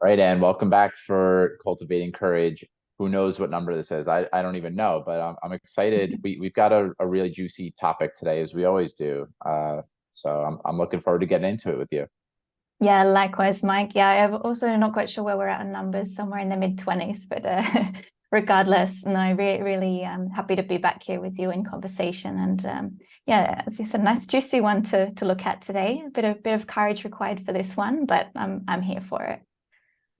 Right, and welcome back for Cultivating Courage. Who knows what number this is? I don't even know, but I'm excited. We've got a really juicy topic today, as we always do. So I'm looking forward to getting into it with you. Yeah, likewise, Mike. Yeah, I'm also not quite sure where we're at on numbers, somewhere in the mid-20s, but regardless, no, really happy to be back here with you in conversation. And yeah, as you said, a nice juicy one to look at today. A bit of courage required for this one, but I'm here for it.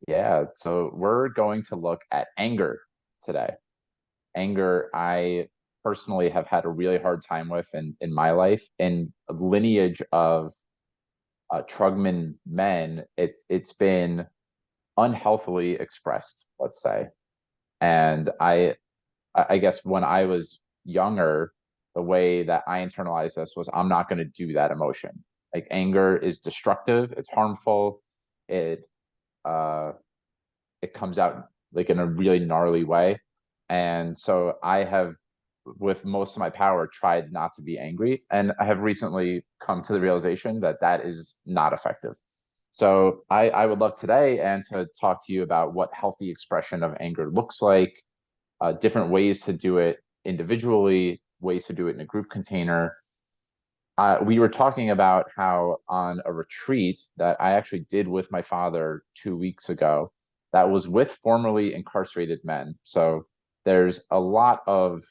Yeah, so we're going to look at anger today. Anger, I personally have had a really hard time with in my life. In a lineage of Trugman men, it's been unhealthily expressed, let's say. And I guess when I was younger, the way that I internalized this was I'm not going to do that emotion. Like anger is destructive, it's harmful, it uh it comes out like in a really gnarly way. And so I have, with most of my power, tried not to be angry. And I have recently come to the realization that that is not effective. So I would love today and to talk to you about what healthy expression of anger looks like, different ways to do it individually, ways to do it in a group container. We were talking about how on a retreat that I actually did with my father 2 weeks ago, that was with formerly incarcerated men. So there's a lot of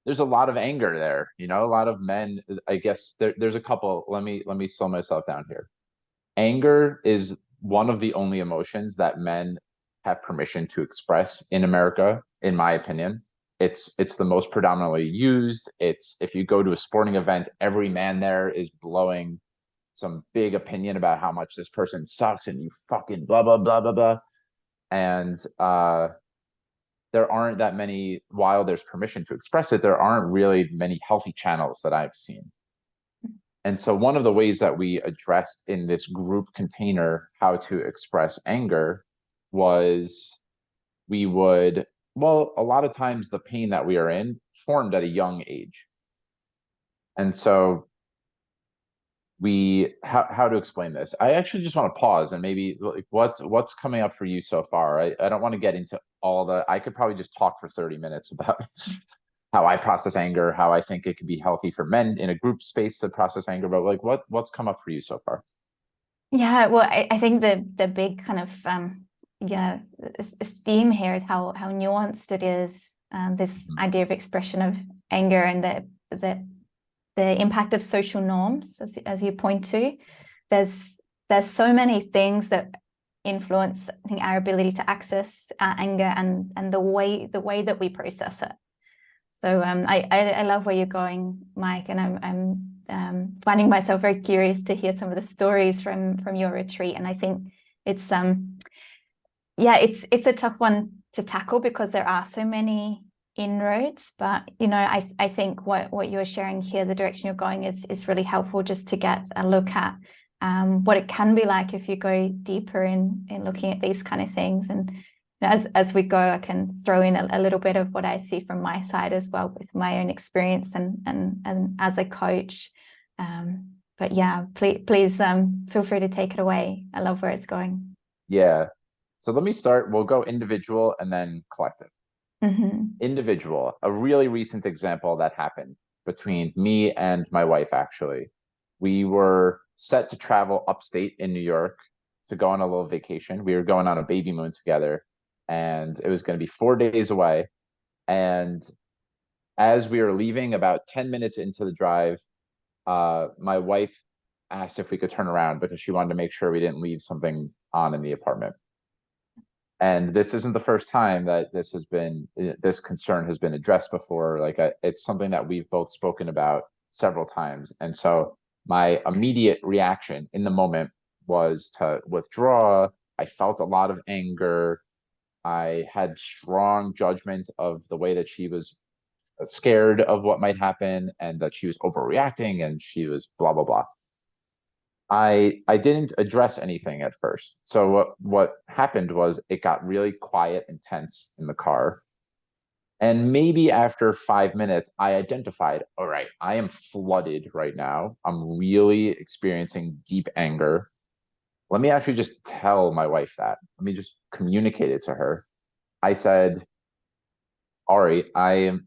there's a lot of anger there, a lot of men. I guess there's a couple. Let me slow myself down here. Anger is one of the only emotions that men have permission to express in America, in my opinion. It's the most predominantly used. It's if you go to a sporting event, every man there is blowing some big opinion about how much this person sucks and you fucking blah blah blah blah blah. And there aren't that many, while there's permission to express it, there aren't really many healthy channels that I've seen. And so one of the ways that we addressed in this group container how to express anger was we would, well, a lot of times the pain that we are in formed at a young age. And so how to explain this? I actually just want to pause and maybe like what's coming up for you so far. I don't want to get into all the, I could probably just talk for 30 minutes about how I process anger, how I think it could be healthy for men in a group space to process anger, but like what's come up for you so far? Yeah, well, I think the big kind of yeah theme here is how nuanced it is. This Mhm. idea of expression of anger and the impact of social norms, as you point to. There's there's so many things that influence, I think, our ability to access anger and the way that we process it. So I love where you're going, Mike, and I'm finding myself very curious to hear some of the stories from your retreat. And I think it's yeah, it's a tough one to tackle because there are so many inroads. But I think what you're sharing here, the direction you're going, is really helpful just to get a look at what it can be like if you go deeper in looking at these kind of things. And as we go, I can throw in a little bit of what I see from my side as well with my own experience and as a coach. But yeah, please feel free to take it away. I love where it's going. Yeah. So let me start. We'll go individual and then collective. Mm-hmm. Individual, a really recent example that happened between me and my wife, actually. We were set to travel upstate in New York to go on a little vacation. We were going on a baby moon together, and it was going to be 4 days away. And as we were leaving, about 10 minutes into the drive, my wife asked if we could turn around because she wanted to make sure we didn't leave something on in the apartment. And this isn't the first time that this concern has been addressed before. Like it's something that we've both spoken about several times. And so my immediate reaction in the moment was to withdraw. I felt a lot of anger. I had strong judgment of the way that she was scared of what might happen and that she was overreacting and she was blah blah blah. I didn't address anything at first. So what happened was it got really quiet and tense in the car. And maybe after 5 minutes, I identified, all right, I am flooded right now. I'm really experiencing deep anger. let me actually just tell my wife that. Let me just communicate it to her. I said, Ari, I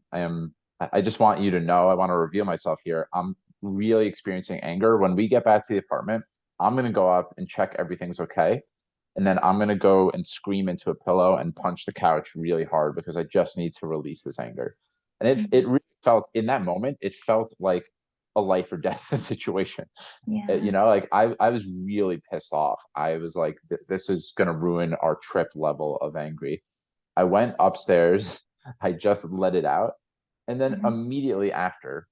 just want you to know, I want to reveal myself here. I'm really experiencing anger. When we get back to the apartment, I'm going to go up and check everything's okay. And then I'm going to go and scream into a pillow and punch the couch really hard because I just need to release this anger. And it Mhm. really felt in that moment, it felt like a life or death situation. Yeah. Like I was really pissed off. I was like, this is going to ruin our trip level of angry. I went upstairs. I just let it out. And then Mhm. immediately after,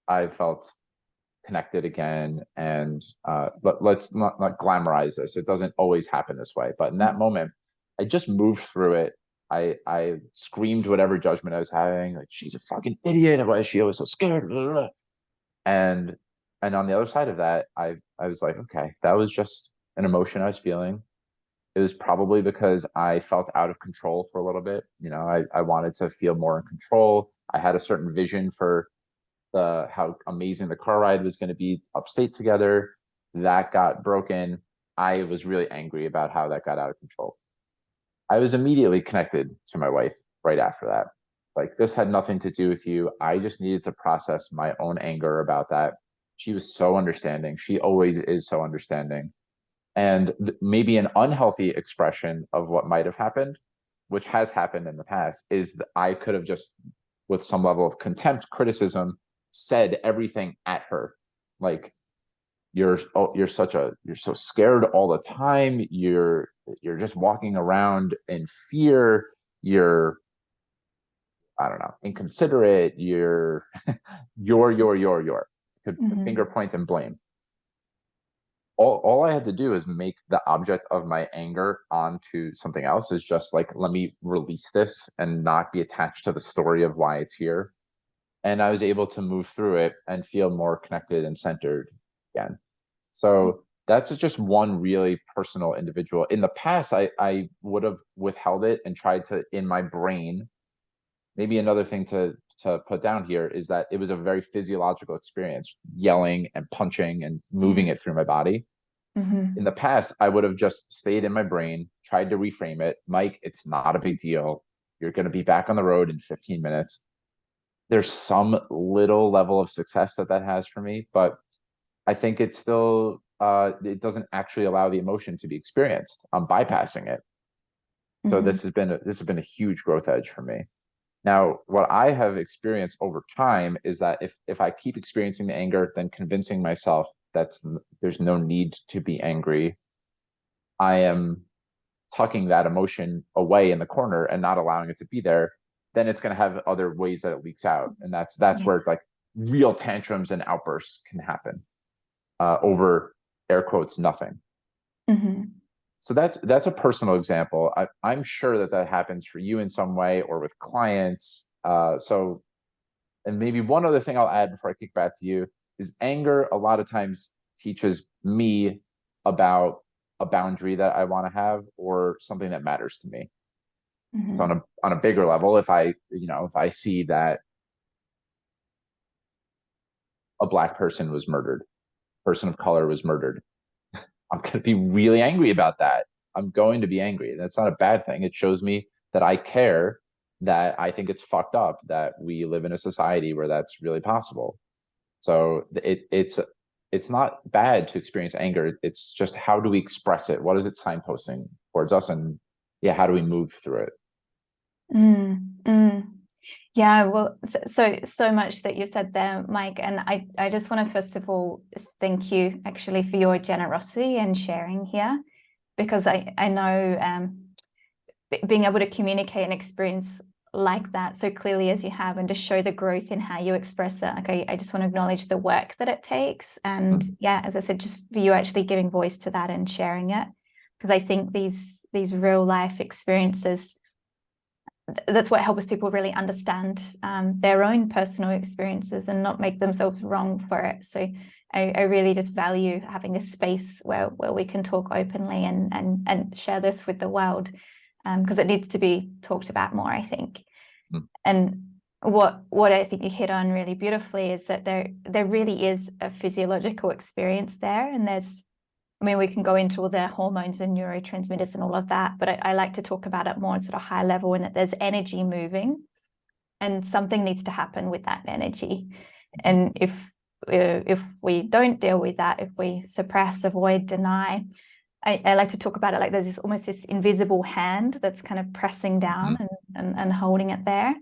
I felt connected again. And let's not glamorize this. It doesn't always happen this way. But in that moment, I just moved through it. I screamed whatever judgment I was having, like she's a fucking idiot. Why is she always so scared? Blah, blah, blah. And and on the other side of that, I was like, okay, that was just an emotion I was feeling. It was probably because I felt out of control for a little bit. I wanted to feel more in control. I had a certain vision for the how amazing the car ride was going to be upstate together. That got broken. I was really angry about how that got out of control. I was immediately connected to my wife right after that. Like, this had nothing to do with you. I just needed to process my own anger about that. She was so understanding. She always is so understanding. And maybe an unhealthy expression of what might have happened, which has happened in the past, is that I could have just, with some level of contempt, criticism, said everything at her. Like, you're so scared all the time. You're just walking around in fear. You're, I don't know, inconsiderate. You're could finger Mhm. point and blame. All I had to do is make the object of my anger onto something else, is just like, let me release this and not be attached to the story of why it's here. And I was able to move through it and feel more connected and centered again. So that's just one really personal individual. In the past, I would have withheld it and tried to, in my brain. Maybe another thing to put down here is that it was a very physiological experience, yelling and punching and moving Yeah. it through my body. In the Mhm. past, I would have just stayed in my brain, tried to reframe it. Mike, it's not a big deal. You're going to be back on the road in 15 minutes. There's some little level of success that has for me, but I think it's still, it doesn't actually allow the emotion to be experienced. I'm bypassing it. So Mhm. this has been a huge growth edge for me. Now, what I have experienced over time is that if I keep experiencing the anger, then convincing myself that's there's no need to be angry, I am tucking that emotion away in the corner and not allowing it to be there. Then it's going to have other ways that it leaks out, and that's Yeah. where like real tantrums and outbursts can happen over air quotes nothing. Mhm. So that's a personal example. I'm sure that happens for you in some way or with clients. And maybe one other thing I'll add before I kick back to you is anger a lot of times teaches me about a boundary that I want to have or something that matters to me. So Mhm. on a bigger level, if I see that a black person was murdered, person of color was murdered, I'm going to be really angry about that. I'm going to be angry. That's not a bad thing. It shows me that I care, that I think it's fucked up that we live in a society where that's really possible. So it's not bad to experience anger. It's just, how do we express it? What is it signposting towards us? And yeah, how do we move through it? Mm. Mm. Yeah, well, so much that you've said there, Mike, and I just want to first of all thank you actually for your generosity and sharing here, because I know being able to communicate an experience like that so clearly as you have, and to show the growth in how you express it. Like I just want to acknowledge the work that it takes, and yeah, as I said, just for you actually giving voice to that and sharing it, because I think these real life experiences, that's what helps people really understand their own personal experiences and not make themselves wrong for it. So I really just value having a space where we can talk openly and share this with the world, because it needs to be talked about more, I think. Mm-hmm. And what I think you hit on really beautifully is that there really is a physiological experience there, and there's I mean, we can go into all the hormones and neurotransmitters and all of that, but I like to talk about it more sort of high level, and that there's energy moving and something needs to happen with that energy. And if we don't deal with that, if we suppress, avoid, deny, I like to talk about it like there's almost this invisible hand that's kind of pressing down and holding it there.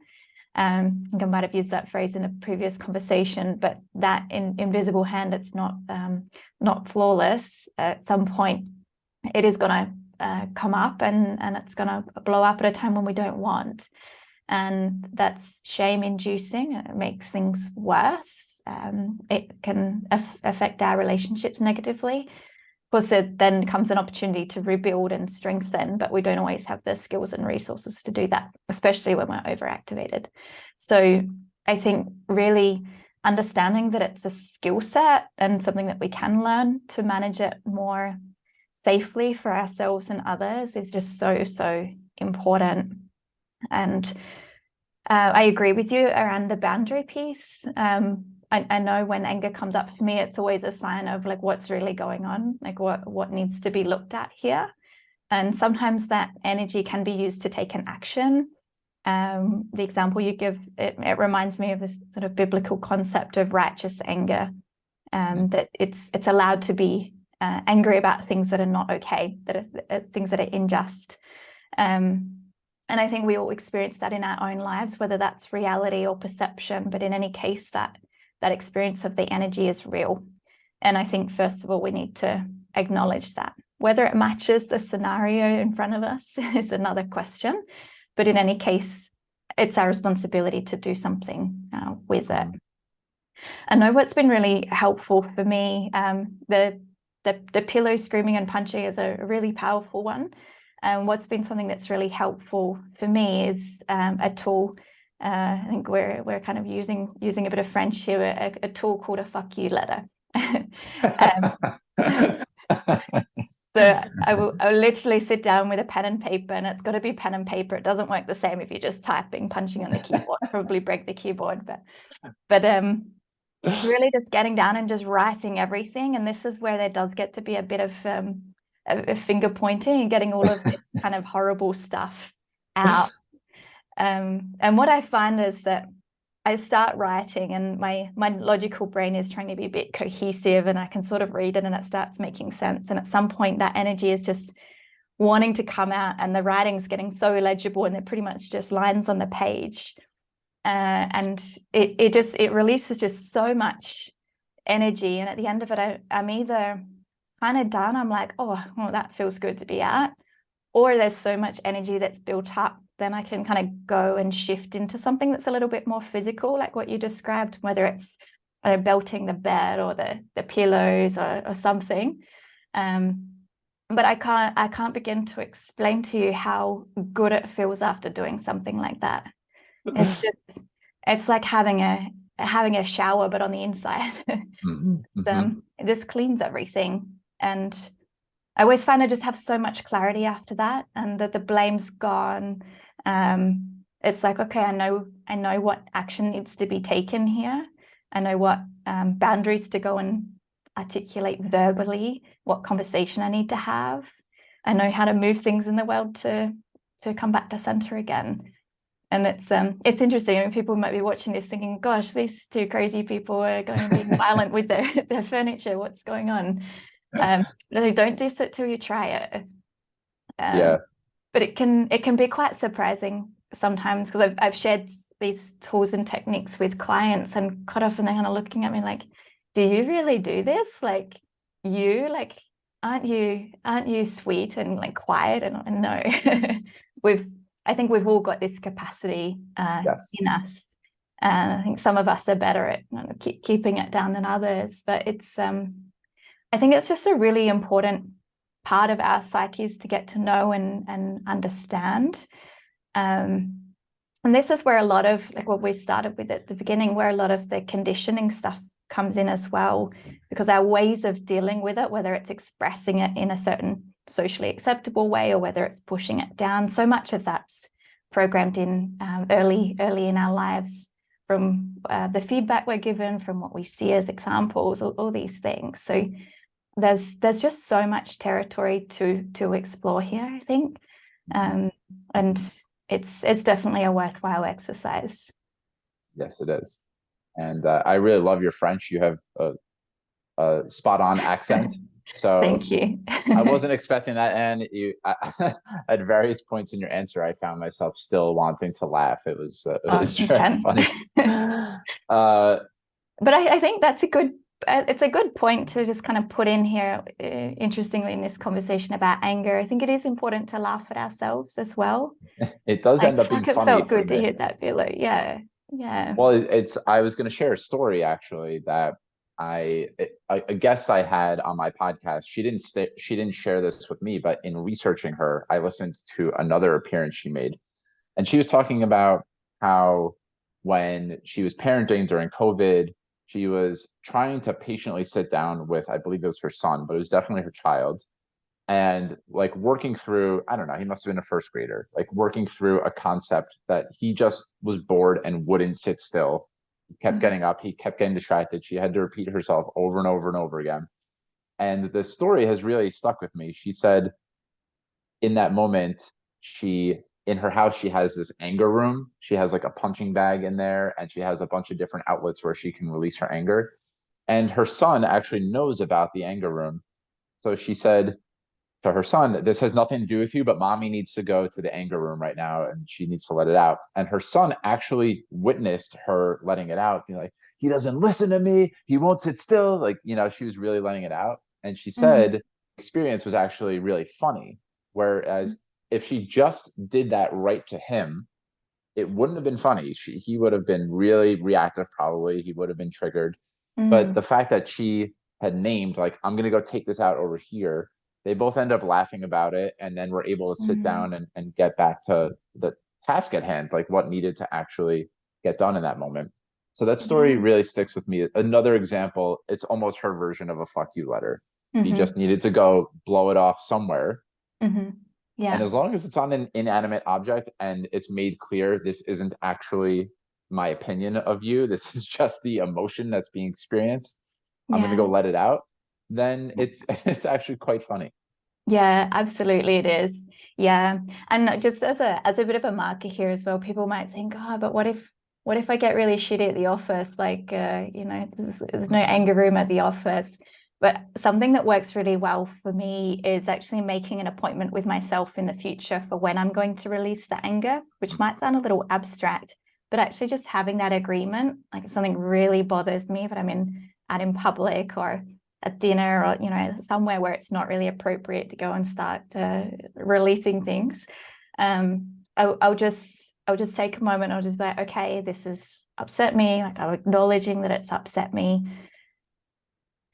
I think I might have used that phrase in a previous conversation, but that invisible hand, it's not flawless. At some point, it is going to come up and it's going to blow up at a time when we don't want. And that's shame-inducing. It makes things worse. It can affect our relationships negatively. Of course, it then comes an opportunity to rebuild and strengthen, but we don't always have the skills and resources to do that, especially when we're overactivated. So I think really understanding that it's a skill set and something that we can learn to manage it more safely for ourselves and others is just so important. And I agree with you around the boundary piece. I know when anger comes up for me, it's always a sign of like what's really going on, like what needs to be looked at here. And sometimes that energy can be used to take an action. The example you give, it reminds me of this sort of biblical concept of righteous anger, that it's allowed to be angry about things that are not okay, that are things that are unjust. And I think we all experience that in our own lives, whether that's reality or perception, but in any case, that experience of the energy is real. And I think, first of all, we need to acknowledge that. Whether it matches the scenario in front of us is another question. But in any case, it's our responsibility to do something with it. I know what's been really helpful for me, the pillow screaming and punching is a really powerful one. And what's been something that's really helpful for me is a tool. I think we're kind of using a bit of French here, a tool called a fuck you letter. So I will literally sit down with a pen and paper, and it's got to be pen and paper. It doesn't work the same if you're just typing, punching on the keyboard, probably break the keyboard. But it's really just getting down and just writing everything. And this is where there does get to be a bit of finger pointing and getting all of this kind of horrible stuff out. And what I find is that I start writing and my logical brain is trying to be a bit cohesive, and I can sort of read it and it starts making sense. And at some point that energy is just wanting to come out, and the writing's getting so illegible and they're pretty much just lines on the page. And it releases just so much energy. And at the end of it, I'm either kind of done, I'm like, oh, well, that feels good to be out, or there's so much energy that's built up, then I can kind of go and shift into something that's a little bit more physical, like what you described, whether it's belting the bed or the pillows or something. But I can't begin to explain to you how good it feels after doing something like that. It's like having a shower, but on the inside. It just cleans everything. And I always find I just have so much clarity after that, and that the blame's gone. It's like, okay, I know what action needs to be taken here. I know what boundaries to go and articulate verbally, what conversation I need to have. I know how to move things in the world to come back to center again. And it's interesting. I mean, people might be watching this thinking, gosh, these two crazy people are going to be violent with their furniture. What's going on? Don't do it till you try it. Yeah. But it can be quite surprising sometimes, because I've shared these tools and techniques with clients, and quite often they're kind of looking at me like, do you really do this? Like, aren't you sweet and like quiet? And no, I think we've all got this capacity Yes. in us. I think some of us are better at keeping it down than others, but I think it's just a really important part of our psyches to get to know and understand. And this is where a lot of, like what we started with at the beginning, where a lot of the conditioning stuff comes in as well, because our ways of dealing with it, whether it's expressing it in a certain socially acceptable way or whether it's pushing it down, so much of that's programmed in early in our lives, from the feedback we're given, from what we see as examples, all these things. So there's just so much territory to explore here, I think. And it's definitely a worthwhile exercise. Yes, it is. And I really love your French. You have a spot on accent. So Thank you. I wasn't expecting that. And at various points in your answer, I found myself still wanting to laugh. It Oh, was very intense. funny. Uh, But I think that's it's a good point to just kind of put in here, interestingly, in this conversation about anger. I think it is important to laugh at ourselves as well. it does Like, end up being fuck, it funny felt for good to me. hit that pillow. Yeah. Yeah. Well, I was going to share a story actually that a guest I had on my podcast. She didn't share this with me, but in researching her, I listened to another appearance she made, and she was talking about how when she was parenting during COVID, she was trying to patiently sit down with, I believe it was her son, but it was definitely her child, and like working through, I don't know, he must have been a first grader, like working through a concept that he just was bored and wouldn't sit still. He kept getting up, he kept getting distracted. She had to repeat herself over and over and over again. And the story has really stuck with me. She said in that moment, she in her house, she has this anger room. She has like a punching bag in there, and she has a bunch of different outlets where she can release her anger. And her son actually knows about the anger room. So she said, to her son, this has nothing to do with you, but mommy needs to go to the anger room right now and she needs to let it out. And her son actually witnessed her letting it out, being like, he doesn't listen to me. He won't sit still. Like, she was really letting it out. And she Mm-hmm. said, experience was actually really funny. Whereas if she just did that right to him, it wouldn't have been funny. He would have been really reactive, probably. He would have been triggered. But Mm-hmm. the fact that she had named, like, I'm going to go take this out over here, they both end up laughing about it. And then we're able to sit Mm-hmm. down and get back to the task at hand, like what needed to actually get done in that moment. So that story Yeah. really sticks with me. Another example, it's almost her version of a fuck you letter. She just Mm-hmm. needed to go blow it off somewhere, Mm-hmm. and Yeah. as long as it's on an inanimate object and it's made clear this isn't actually my opinion of you, this is just the emotion that's being experienced, I'm going to Yeah. go let it out, then it's actually quite funny. Yeah, absolutely it is. Yeah. And just as a bit of a marker here as well, people might think, oh, but what if I get really shitty at the office? Like there's no anger room at the office. But something that works really well for me is actually making an appointment with myself in the future for when I'm going to release the anger, which might sound a little abstract, but actually just having that agreement, like if something really bothers me, but I'm out in public or at dinner or somewhere where it's not really appropriate to go and start releasing things, I'll just take a moment. I'll just be like, okay, this has upset me. Like, I'm acknowledging that it's upset me.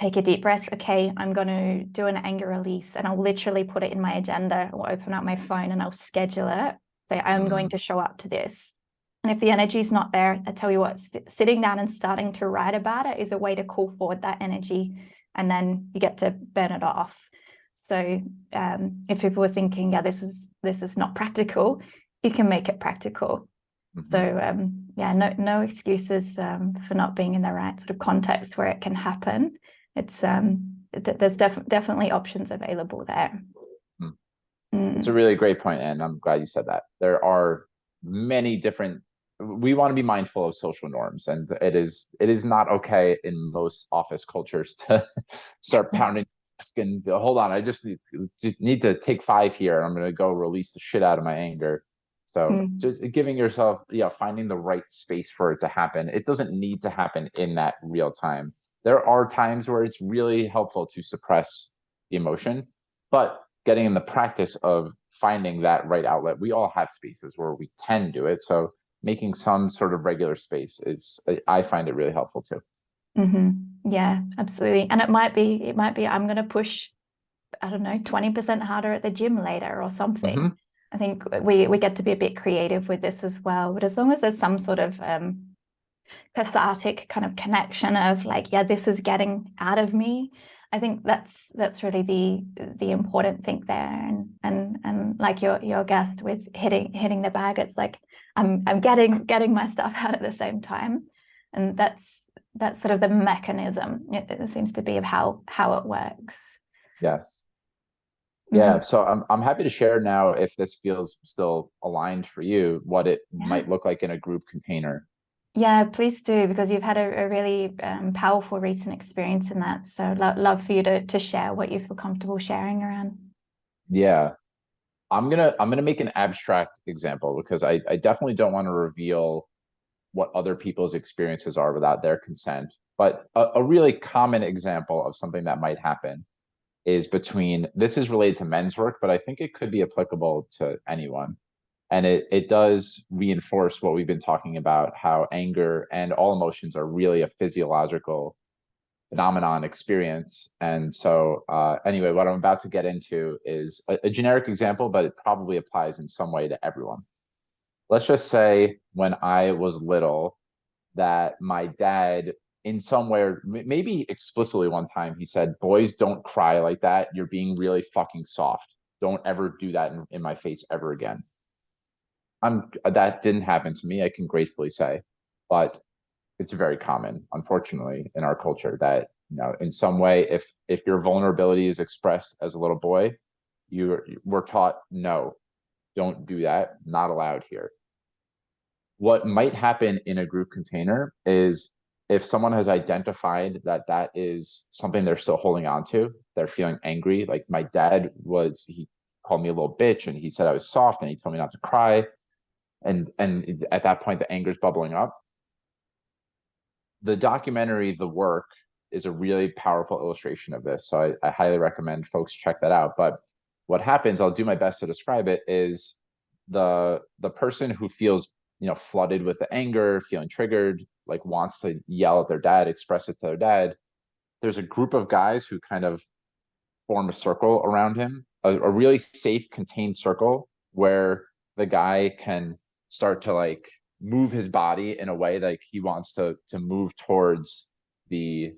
Take a deep breath. Okay, I'm going to do an anger release, and I'll literally put it in my agenda. I'll open up my phone and I'll schedule it. Say, I'm going to show up to this. And if the energy is not there, I tell you what, sitting down and starting to write about it is a way to call forward that energy, and then you get to burn it off. So if people were thinking, yeah, this is not practical, you can make it practical. So yeah, no excuses for not being in the right sort of context where it can happen. It's there's definitely options available there. It's a really great point, and I'm glad you said that. There are many different, we want to be mindful of social norms, and it is not okay in most office cultures to start pounding and go, hold on, I just need to take five here, and I'm going to go release the shit out of my anger. So just giving yourself, finding the right space for it to happen. It doesn't need to happen in that real time. There are times where it's really helpful to suppress the emotion, but getting in the practice of finding that right outlet. We all have spaces where we can do it. So making some sort of regular space I find it really helpful too. Yeah, absolutely. And it might be I'm going to push, I don't know, 20% harder at the gym later or something. I think we get to be a bit creative with this as well. But as long as there's some sort of cathartic kind of connection of like, yeah, this is getting out of me, I think that's really the important thing there. And like your guest with hitting the bag, it's like I'm getting my stuff out at the same time, and that's sort of the mechanism. It seems to be of how it works. Yes. Mm-hmm. Yeah. So I'm happy to share now, if this feels still aligned for you, what it might look like in a group container. Yeah, please do, because you've had a really powerful recent experience in that. So love for you to share what you feel comfortable sharing around. Yeah. I'm gonna make an abstract example, because I definitely don't want to reveal what other people's experiences are without their consent. But a really common example of something that might happen is between, this is related to men's work, but I think it could be applicable to anyone. And it does reinforce what we've been talking about, how anger and all emotions are really a physiological phenomenon experience. And so anyway, what I'm about to get into is a generic example, but it probably applies in some way to everyone. Let's just say when I was little, that my dad, in some way, or maybe explicitly one time, he said, "Boys don't cry like that. You're being really fucking soft. Don't ever do that in my face ever again." That didn't happen to me, I can gratefully say, but it's very common, unfortunately, in our culture, that, in some way, if your vulnerability is expressed as a little boy, we're taught, no, don't do that, not allowed here. What might happen in a group container is, if someone has identified that that is something they're still holding on to, they're feeling angry. Like my dad he called me a little bitch, and he said I was soft, and he told me not to cry. And at that point, the anger is bubbling up. The documentary The Work is a really powerful illustration of this. So I highly recommend folks check that out. But what happens, I'll do my best to describe it, is the person who feels, flooded with the anger, feeling triggered, like wants to yell at their dad, express it to their dad. There's a group of guys who kind of form a circle around him, a really safe, contained circle, where the guy can start to like move his body in a way that he wants to move towards the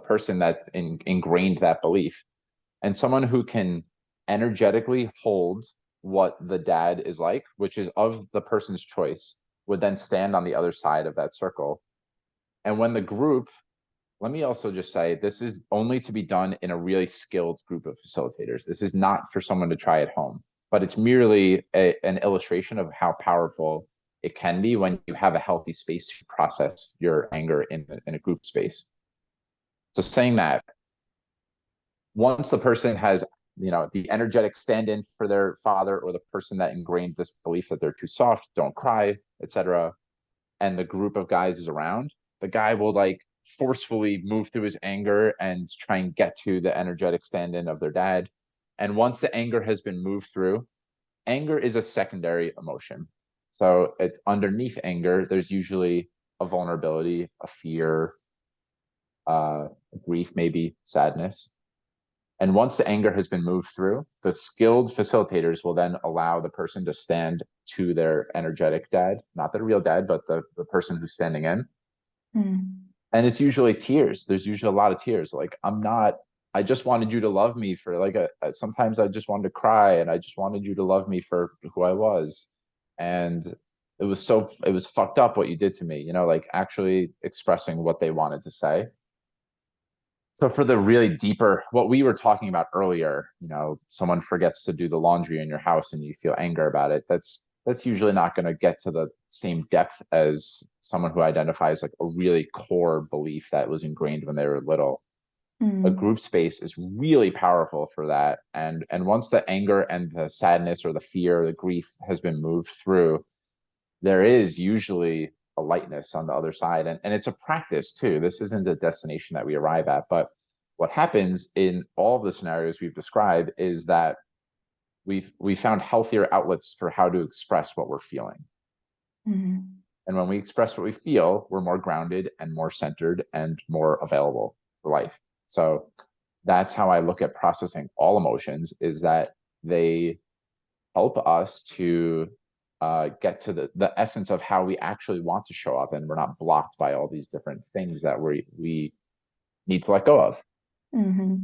person that ingrained that belief. And someone who can energetically hold what the dad is like, which is of the person's choice, would then stand on the other side of that circle. And when the group, let me also just say, this is only to be done in a really skilled group of facilitators. This is not for someone to try at home, but it's merely an illustration of how powerful it can be when you have a healthy space to process your anger in a group space. So saying that, once the person has, the energetic stand-in for their father, or the person that ingrained this belief that they're too soft, don't cry, etc., and the group of guys is around, the guy will like forcefully move through his anger and try and get to the energetic stand-in of their dad. And once the anger has been moved through, anger is a secondary emotion. So it's underneath anger, there's usually a vulnerability, a fear, grief, maybe sadness. And once the anger has been moved through, the skilled facilitators will then allow the person to stand to their energetic dad, not the real dad, but the person who's standing in. Mm. And it's usually tears. There's usually a lot of tears. Like, I just wanted you to love me for like sometimes I just wanted to cry, and I just wanted you to love me for who I was. And it was fucked up what you did to me, like actually expressing what they wanted to say. So for the really deeper, what we were talking about earlier, someone forgets to do the laundry in your house and you feel anger about it. That's usually not going to get to the same depth as someone who identifies like a really core belief that was ingrained when they were little. A Mm. group space is really powerful for that. And once the anger and the sadness or the fear or the grief has been moved through, there is usually a lightness on the other side. And it's a practice too. This isn't a destination that we arrive at. But what happens in all of the scenarios we've described is that we found healthier outlets for how to express what we're feeling. Mm. And when we express what we feel, we're more grounded and more centered and more available for life. So that's how I look at processing all emotions, is that they help us to get to the essence of how we actually want to show up, and we're not blocked by all these different things that we need to let go of. Mm-hmm.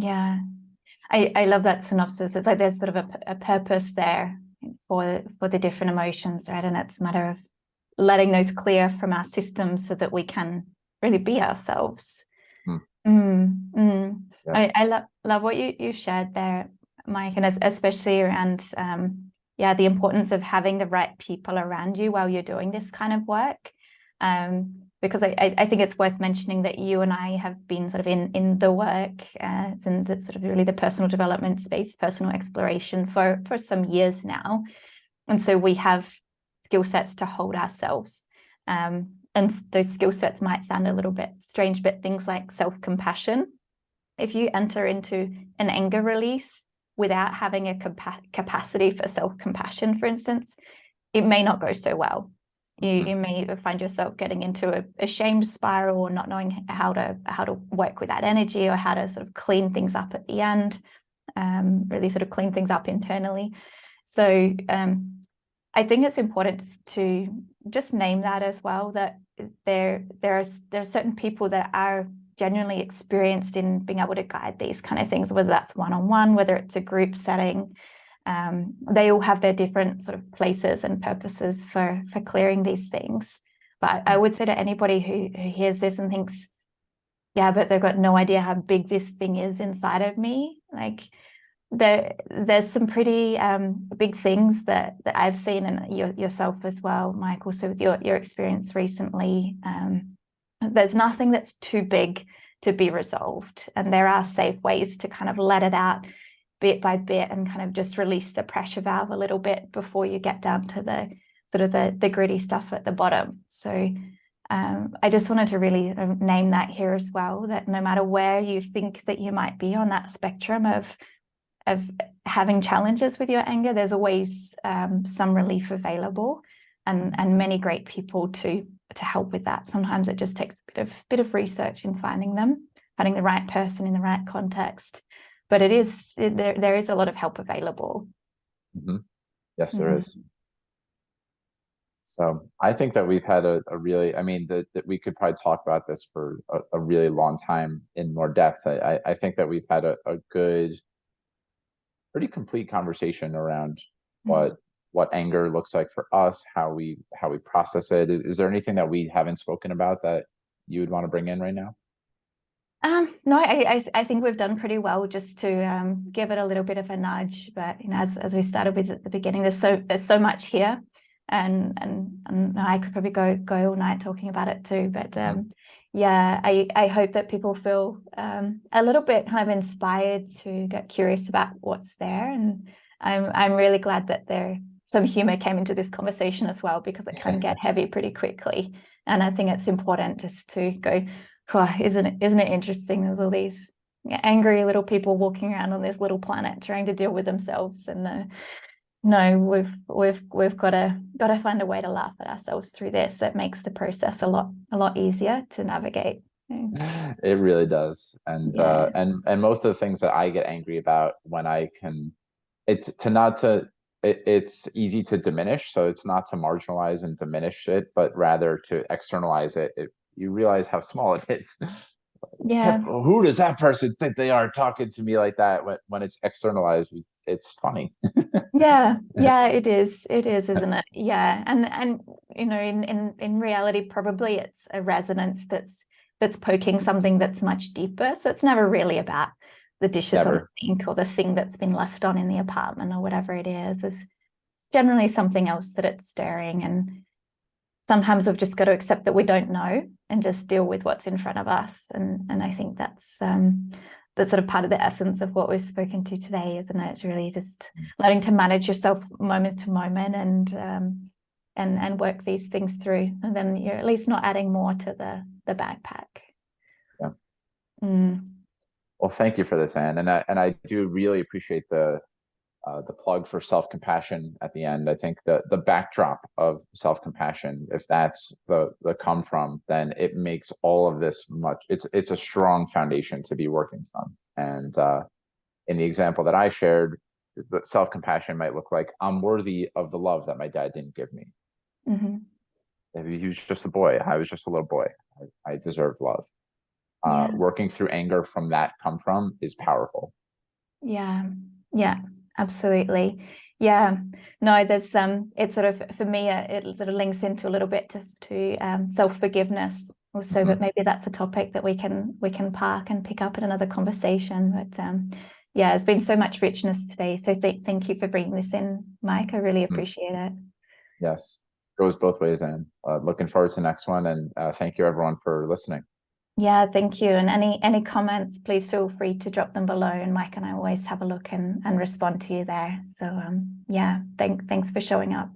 Yeah, I love that synopsis. It's like there's sort of a purpose there for the different emotions, right? And it's a matter of letting those clear from our system so that we can really be ourselves. Mm. I, Yes. I love what you shared there, Mike, and especially around the importance of having the right people around you while you're doing this kind of work. Because I think it's worth mentioning that you and I have been sort of in the work, it's in the sort of really the personal development space, personal exploration for some years now. And so we have skill sets to hold ourselves. And those skill sets might sound a little bit strange, but things like self-compassion. If you enter into an anger release without having a capacity for self-compassion, for instance, it may not go so well. You may find yourself getting into a shame spiral, or not knowing how to work with that energy, or how to sort of clean things up at the end, really sort of clean things up internally. So I think it's important to just name that as well, that there are certain people that are genuinely experienced in being able to guide these kind of things, whether that's one-on-one, whether it's a group setting. They all have their different sort of places and purposes for clearing these things. But I would say to anybody who hears this and thinks, yeah, but they've got no idea how big this thing is inside of me, like there's some pretty big things that I've seen, and yourself as well, Mike, also with your experience recently. There's nothing that's too big to be resolved, and there are safe ways to kind of let it out bit by bit and kind of just release the pressure valve a little bit before you get down to the sort of the gritty stuff at the bottom. So I just wanted to really name that here as well, that no matter where you think that you might be on that spectrum of having challenges with your anger, there's always some relief available, and many great people to help with that. Sometimes it just takes a bit of research in finding the right person in the right context, but there is a lot of help available. Yes, there is. So I think that we've had a really, I mean, that we could probably talk about this for a really long time in more depth. I think that we've had a good, pretty complete conversation around what anger looks like for us, how we process it. Is there anything that we haven't spoken about that you would want to bring in right now? No, I think we've done pretty well just to give it a little bit of a nudge. But as we started with at the beginning, there's so much here, and I could probably go all night talking about it too. But yeah, I hope that people feel a little bit kind of inspired to get curious about what's there, and I'm really glad that some humor came into this conversation as well, because it can get heavy pretty quickly, and I think it's important just to go, oh, isn't it interesting? There's all these angry little people walking around on this little planet trying to deal with themselves, and no, we've got to find a way to laugh at ourselves through this. It makes the process a lot easier to navigate. It really does, and yeah. and most of the things that I get angry about, when I can, it's easy to diminish, so it's not to marginalize and diminish it, but rather to externalize it. You realize how small it is. Yeah. Who does that person think they are, talking to me like that? When it's externalized, it's funny. Yeah, it is, isn't it? Yeah, and you know, in reality, probably it's a resonance that's poking something that's much deeper. So it's never really about the dishes on the sink or the thing that's been left on in the apartment or whatever it is. It's generally something else that it's stirring, and sometimes we've just got to accept that we don't know and just deal with what's in front of us. And I think that's sort of part of the essence of what we've spoken to today, isn't it? It's really just learning to manage yourself moment to moment, and work these things through, and then you're at least not adding more to the backpack. Yeah. Mm. Well, thank you for this, Anne, and I do really appreciate the plug for self-compassion at the end. I think the backdrop of self-compassion, if that's the come from, then it makes all of this much. It's a strong foundation to be working from. And in the example that I shared, that self-compassion might look like, I'm worthy of the love that my dad didn't give me. He was just a boy. I was just a little boy. I deserve love. Working through anger from that come from is powerful. Yeah, absolutely. Yeah, no, there's it's sort of, for me, it sort of links into a little bit to self-forgiveness, also, but maybe that's a topic that we can park and pick up in another conversation. But yeah, there's been so much richness today. So thank you for bringing this in, Mike. I really appreciate it. Yes, goes both ways, Anne. Looking forward to the next one, and thank you everyone for listening. Yeah, thank you. And any comments, please feel free to drop them below, and Mike and I always have a look and respond to you there. So yeah, thanks for showing up.